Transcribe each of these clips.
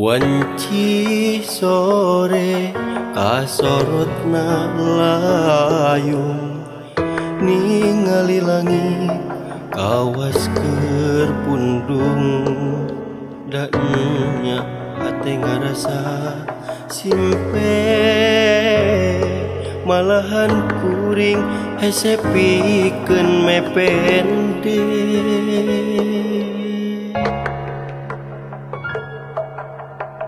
Wanci sore kasorotna layung ningali langit kawas keur pundung danya hate ngarasa simpe malahan kuring hese pikeun mepende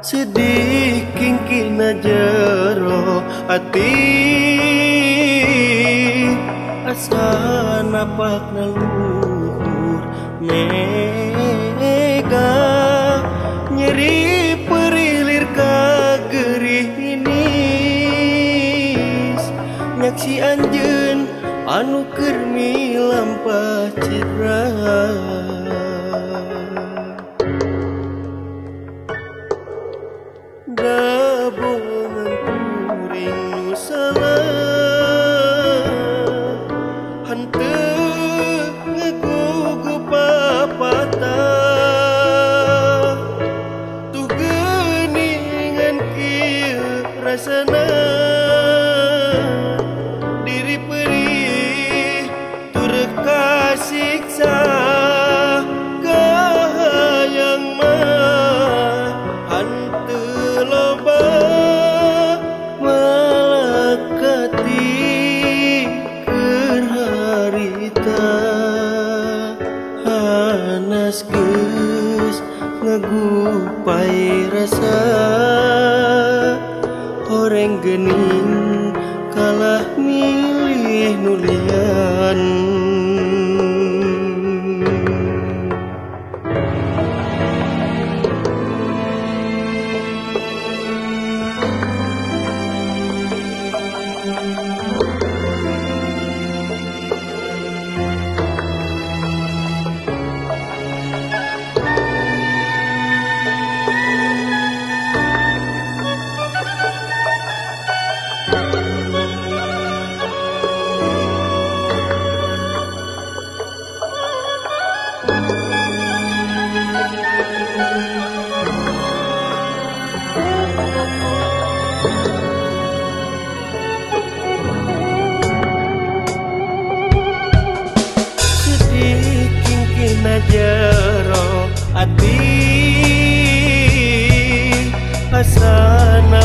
sedih kingkina jero ati asa napak naluhur mega nyeri perilir kagerinis nyaksi anjeun anu keur milampah citra dabongan kuring nu salah henteu ngagugu papatah tuh geuningan kieu rasana diri perih turut kasiksa kahayang mah henteu loba malakati keur harita hanas geus ngagupai rasa horeng geuning kalah milih nulian jero ati asana